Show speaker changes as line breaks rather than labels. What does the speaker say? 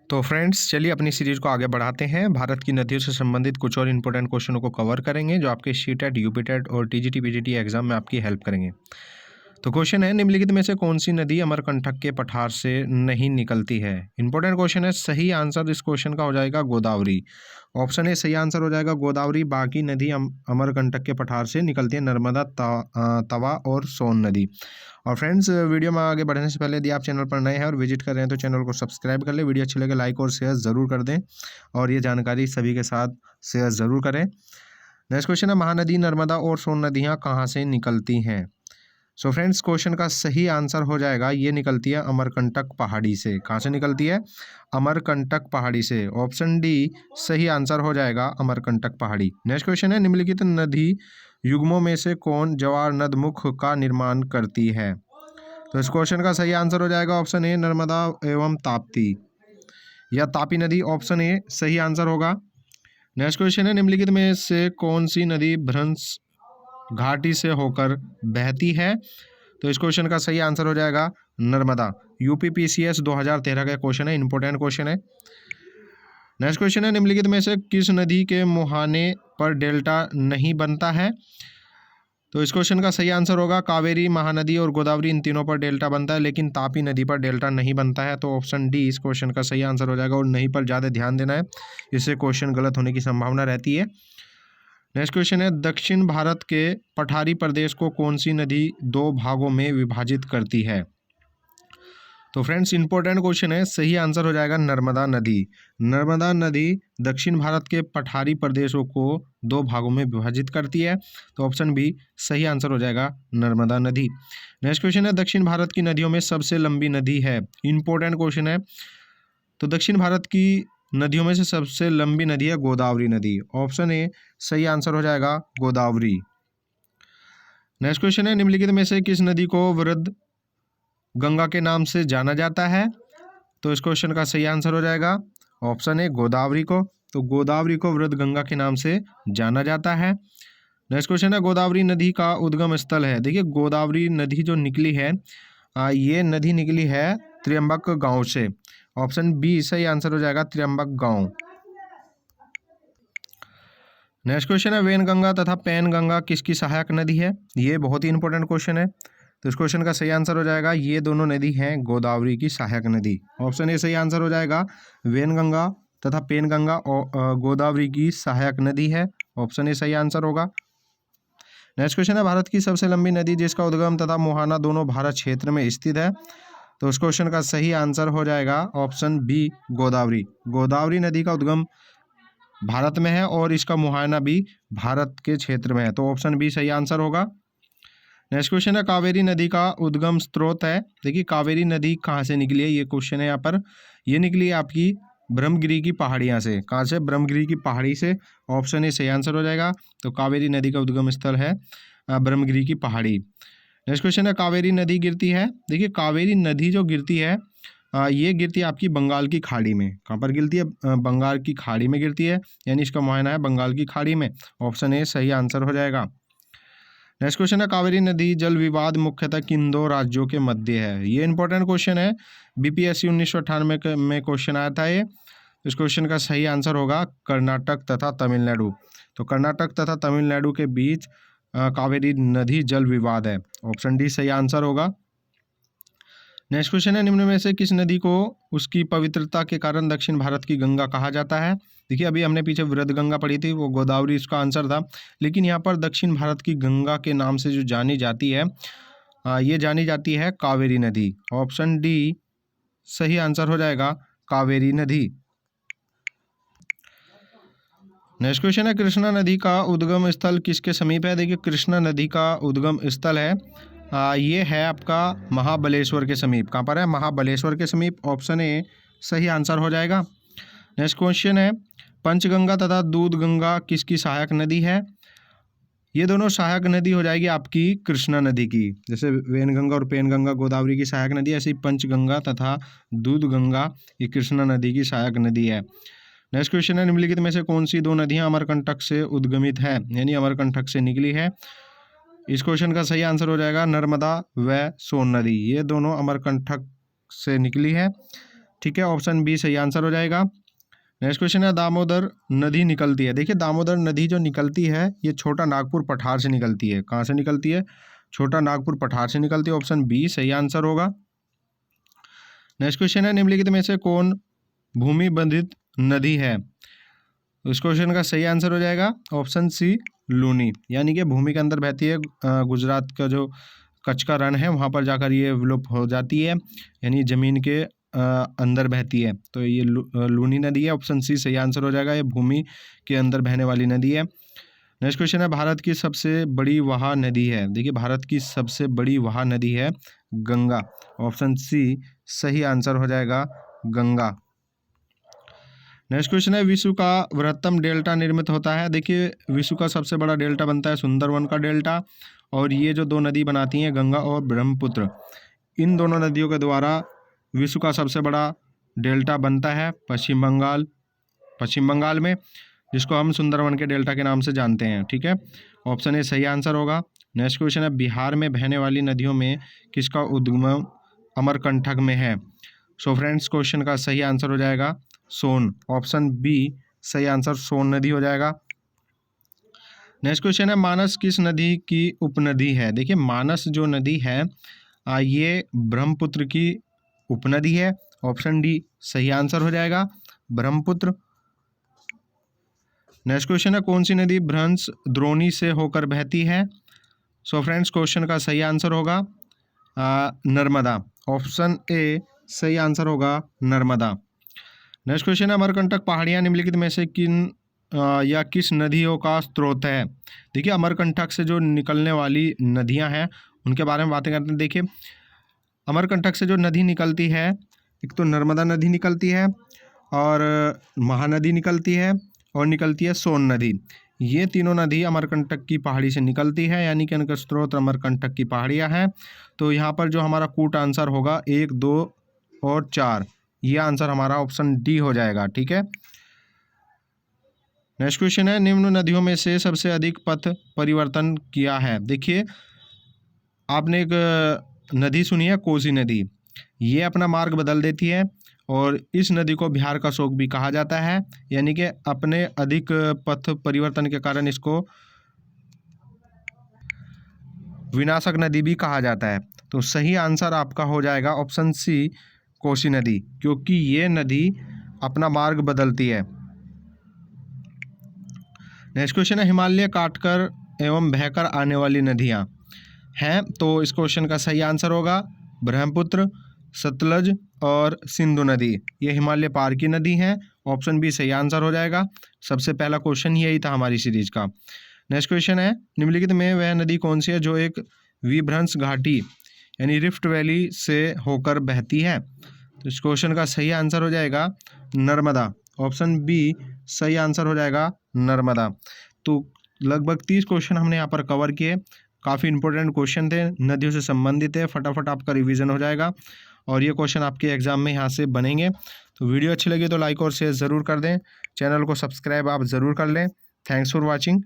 तो फ्रेंड्स चलिए अपनी सीरीज को आगे बढ़ाते हैं। भारत की नदियों से संबंधित कुछ और इंपॉर्टेंट क्वेश्चनों को कवर करेंगे जो आपके सीटेट, यूपीटेट और टीजीटी पीजीटी एग्जाम में आपकी हेल्प करेंगे। तो क्वेश्चन है, निम्नलिखित में से कौन सी नदी अमरकंटक के पठार से नहीं निकलती है। इंपॉर्टेंट क्वेश्चन है। सही आंसर इस क्वेश्चन का हो जाएगा गोदावरी। ऑप्शन ए सही आंसर हो जाएगा गोदावरी। बाकी नदी अमरकंटक के पठार से निकलती है नर्मदा, तवा और सोन नदी। और फ्रेंड्स वीडियो में आगे बढ़ने से पहले यदि आप चैनल पर नए हैं और विजिट कर रहे हैं तो चैनल को सब्सक्राइब कर लें। वीडियो अच्छी लगे लाइक और शेयर ज़रूर कर दें और ये जानकारी सभी के साथ शेयर ज़रूर करें। नेक्स्ट क्वेश्चन है, महानदी नर्मदा और सोन नदियाँ कहाँ से निकलती हैं। सो फ्रेंड्स क्वेश्चन का सही आंसर हो जाएगा, ये निकलती है अमरकंटक पहाड़ी से। कहाँ से निकलती है? अमरकंटक पहाड़ी से। ऑप्शन डी सही आंसर हो जाएगा, अमरकंटक पहाड़ी। नेक्स्ट क्वेश्चन है, निम्नलिखित नदी युग्मों में से कौन जवार नदमुख का निर्माण करती है। तो इस क्वेश्चन का सही आंसर हो जाएगा ऑप्शन ए नर्मदा एवं ताप्ती या तापी नदी। ऑप्शन ए सही आंसर होगा। नेक्स्ट क्वेश्चन है, निम्नलिखित में से कौन सी नदी भ्रंश घाटी से होकर बहती है। तो इस क्वेश्चन का सही आंसर हो जाएगा नर्मदा। यूपीपीसीएस 2013 का क्वेश्चन है, इंपॉर्टेंट क्वेश्चन है। नेक्स्ट क्वेश्चन है, निम्नलिखित में से किस नदी के मुहाने पर डेल्टा नहीं बनता है। तो इस क्वेश्चन का सही आंसर होगा कावेरी, महानदी और गोदावरी, इन तीनों पर डेल्टा बनता है लेकिन तापी नदी पर डेल्टा नहीं बनता है। तो ऑप्शन डी इस क्वेश्चन का सही आंसर हो जाएगा और नहीं पर ज़्यादा ध्यान देना है, इससे क्वेश्चन गलत होने की संभावना रहती है। नेक्स्ट क्वेश्चन है, दक्षिण भारत के पठारी प्रदेश को कौन सी नदी दो भागों में विभाजित करती है। तो फ्रेंड्स इंपॉर्टेंट क्वेश्चन है, सही आंसर हो जाएगा नर्मदा नदी। नर्मदा नदी दक्षिण भारत के पठारी प्रदेशों को दो भागों में विभाजित करती है। तो ऑप्शन बी सही आंसर हो जाएगा नर्मदा नदी। नेक्स्ट क्वेश्चन है, दक्षिण भारत की नदियों में सबसे लंबी नदी है। इंपॉर्टेंट क्वेश्चन है। तो दक्षिण भारत की नदियों में से सबसे लंबी नदी है गोदावरी नदी। ऑप्शन ए सही आंसर हो जाएगा गोदावरी। नेक्स्ट क्वेश्चन है, निम्नलिखित में से किस नदी को वृद्ध गंगा के नाम से जाना जाता है। तो इस क्वेश्चन का सही आंसर हो जाएगा ऑप्शन ए गोदावरी को। तो गोदावरी को वृद्ध गंगा के नाम से जाना जाता है। नेक्स्ट क्वेश्चन है, गोदावरी नदी का उद्गम स्थल है। देखिए गोदावरी नदी जो निकली है, ये नदी निकली है त्र्यंबक गांव से। ऑप्शन बी सही आंसर हो जाएगा त्र्यंबक गांव। नेक्स्ट क्वेश्चन है, वेनगंगा तथा पैनगंगा किसकी सहायक नदी है। ये बहुत ही इंपॉर्टेंट क्वेश्चन है। तो इस क्वेश्चन का सही आंसर हो जाएगा, ये दोनों नदी हैं गोदावरी की सहायक नदी। ऑप्शन ए सही आंसर हो जाएगा, वेनगंगा तथा पैनगंगा गोदावरी की सहायक नदी है। ऑप्शन ए सही आंसर होगा। नेक्स्ट क्वेश्चन है, भारत की सबसे लंबी नदी जिसका उद्गम तथा मुहाना दोनों भारत क्षेत्र में स्थित है। तो उस क्वेश्चन का सही आंसर हो जाएगा ऑप्शन बी गोदावरी। गोदावरी नदी का उद्गम भारत में है और इसका मुहाना भी भारत के क्षेत्र में है। तो ऑप्शन बी सही आंसर होगा। नेक्स्ट क्वेश्चन है, कावेरी नदी का उद्गम स्रोत है। देखिए कावेरी नदी कहाँ से निकली है, ये क्वेश्चन है यहाँ पर। ये निकली है आपकी ब्रह्मगिरी की पहाड़ियाँ से। कहाँ से? ब्रह्मगिरी की पहाड़ी से। ऑप्शन ए सही आंसर हो जाएगा। तो कावेरी नदी का उद्गम स्थल है ब्रह्मगिरी की पहाड़ी। नेक्स्ट क्वेश्चन है, कावेरी नदी गिरती है। देखिए कावेरी नदी जो गिरती है, ये गिरती है आपकी बंगाल की खाड़ी में। कहाँ पर गिरती है? बंगाल की खाड़ी में गिरती है, यानी इसका मुहाना है बंगाल की खाड़ी में। ऑप्शन ए सही आंसर हो जाएगा। नेक्स्ट क्वेश्चन है, कावेरी नदी जल विवाद मुख्यतः किन दो राज्यों के मध्य है। ये इंपॉर्टेंट क्वेश्चन है, बीपीएससी 1998 में क्वेश्चन आया था ये। इस क्वेश्चन का सही आंसर होगा कर्नाटक तथा तमिलनाडु। तो कर्नाटक तथा तमिलनाडु के बीच कावेरी नदी जल विवाद है। ऑप्शन डी सही आंसर होगा। नेक्स्ट क्वेश्चन है, निम्न में से किस नदी को उसकी पवित्रता के कारण दक्षिण भारत की गंगा कहा जाता है। देखिए अभी हमने पीछे वृद्ध गंगा पढ़ी थी, वो गोदावरी इसका आंसर था, लेकिन यहाँ पर दक्षिण भारत की गंगा के नाम से जो जानी जाती है, ये जानी जाती है कावेरी नदी। ऑप्शन डी सही आंसर हो जाएगा कावेरी नदी। नेक्स्ट क्वेश्चन है, कृष्णा नदी का उद्गम स्थल किसके समीप है। देखिए कृष्णा नदी का उद्गम स्थल है, ये है आपका महाबलेश्वर के समीप। कहाँ पर है? महाबलेश्वर के समीप। ऑप्शन ए सही आंसर हो जाएगा। नेक्स्ट क्वेश्चन है, पंचगंगा तथा दूधगंगा किसकी सहायक नदी है। ये दोनों सहायक नदी हो जाएगी आपकी कृष्णा नदी की। जैसे वेनगंगा और पैनगंगा गोदावरी की सहायक नदी, ऐसे ही पंचगंगा तथा दूधगंगा ये कृष्णा नदी की सहायक नदी है। नेक्स्ट क्वेश्चन है, निम्नलिखित में से कौन सी दो नदियां अमरकंटक से उद्गमित है, यानी अमरकंटक से निकली है। इस क्वेश्चन का सही आंसर हो जाएगा नर्मदा व सोन नदी। ये दोनों अमरकंटक से निकली है। ठीक है, ऑप्शन बी सही आंसर हो जाएगा। नेक्स्ट क्वेश्चन है, दामोदर नदी निकलती है। देखिए दामोदर नदी जो निकलती है ये छोटा नागपुर पठार से निकलती है। कहाँ से निकलती है? छोटा नागपुर पठार से निकलती है। ऑप्शन बी सही आंसर होगा। नेक्स्ट क्वेश्चन है, निम्नलिखित में से कौन भूमि बंधित नदी है? इस क्वेश्चन का सही आंसर हो जाएगा ऑप्शन सी लूनी, यानी कि भूमि के अंदर बहती है। गुजरात का जो कच्छ का रण है वहाँ पर जाकर ये विलुप्त हो जाती है, यानी ज़मीन के अंदर बहती है। तो ये लूनी नदी है। ऑप्शन सी सही आंसर हो जाएगा, ये भूमि के अंदर बहने वाली नदी है। नेक्स्ट क्वेश्चन है, भारत की सबसे बड़ी वहा नदी है। देखिए भारत की सबसे बड़ी वहा नदी है गंगा। ऑप्शन सी सही आंसर हो जाएगा गंगा। नेक्स्ट क्वेश्चन है, विश्व का बृहत्तम डेल्टा निर्मित होता है। देखिए विश्व का सबसे बड़ा डेल्टा बनता है सुंदरवन का डेल्टा, और ये जो दो नदी बनाती हैं गंगा और ब्रह्मपुत्र, इन दोनों नदियों के द्वारा विश्व का सबसे बड़ा डेल्टा बनता है पश्चिम बंगाल में, जिसको हम सुंदरवन के डेल्टा के नाम से जानते हैं। ठीक है, ऑप्शन ए सही आंसर होगा। नेक्स्ट क्वेश्चन है, बिहार में बहने वाली नदियों में किसका उद्गम अमरकंटक में है? सो फ्रेंड्स क्वेश्चन का सही आंसर हो जाएगा सोन। ऑप्शन बी सही आंसर सोन नदी हो जाएगा। नेक्स्ट क्वेश्चन है, मानस किस नदी की उपनदी है? देखिए मानस जो नदी है ये ब्रह्मपुत्र की उपनदी है। ऑप्शन डी सही आंसर हो जाएगा ब्रह्मपुत्र। नेक्स्ट क्वेश्चन है, कौन सी नदी भ्रंश द्रोणी से होकर बहती है? सो फ्रेंड्स क्वेश्चन का सही आंसर होगा नर्मदा। ऑप्शन ए सही आंसर होगा नर्मदा। नेक्स्ट क्वेश्चन है, अमरकंटक पहाड़ियाँ निम्नलिखित में से या किस नदियों का स्रोत है? देखिए अमरकंटक से जो निकलने वाली नदियां हैं उनके बारे में बातें करते हैं। देखिए अमरकंटक से जो नदी निकलती है, एक तो नर्मदा नदी निकलती है, और महानदी निकलती है, और निकलती है सोन नदी। ये तीनों नदी अमरकंटक की पहाड़ी से निकलती है, यानी कि इनका स्रोत अमरकंटक की पहाड़ियाँ हैं। तो यहाँ पर जो हमारा कूट आंसर होगा 1, 2 और 4, ये आंसर हमारा ऑप्शन डी हो जाएगा। ठीक है, नेक्स्ट क्वेश्चन है, निम्न नदियों में से सबसे अधिक पथ परिवर्तन किया है? देखिए आपने एक नदी सुनी है कोसी नदी, ये अपना मार्ग बदल देती है, और इस नदी को बिहार का शोक भी कहा जाता है, यानी कि अपने अधिक पथ परिवर्तन के कारण इसको विनाशक नदी भी कहा जाता है। तो सही आंसर आपका हो जाएगा ऑप्शन सी कोसी नदी, क्योंकि ये नदी अपना मार्ग बदलती है। नेक्स्ट क्वेश्चन है, हिमालय काटकर एवं बहकर आने वाली नदियाँ हैं। तो इस क्वेश्चन का सही आंसर होगा ब्रह्मपुत्र, सतलज और सिंधु नदी। ये हिमालय पार की नदी हैं। ऑप्शन बी सही आंसर हो जाएगा। सबसे पहला क्वेश्चन यही था हमारी सीरीज का। नेक्स्ट क्वेश्चन है, निम्नलिखित में वह नदी कौन सी है जो एक विभ्रंश घाटी यानी रिफ्ट वैली से होकर बहती है? तो इस क्वेश्चन का सही आंसर हो जाएगा नर्मदा। ऑप्शन बी सही आंसर हो जाएगा नर्मदा। तो लगभग 30 क्वेश्चन हमने यहाँ पर कवर किए। काफ़ी इंपॉर्टेंट क्वेश्चन थे, नदियों से संबंधित है, फटाफट आपका रिवीजन हो जाएगा और ये क्वेश्चन आपके एग्जाम में यहाँ से बनेंगे। तो वीडियो अच्छी लगी तो लाइक और शेयर ज़रूर कर दें, चैनल को सब्सक्राइब आप ज़रूर कर लें। Thanks for watching.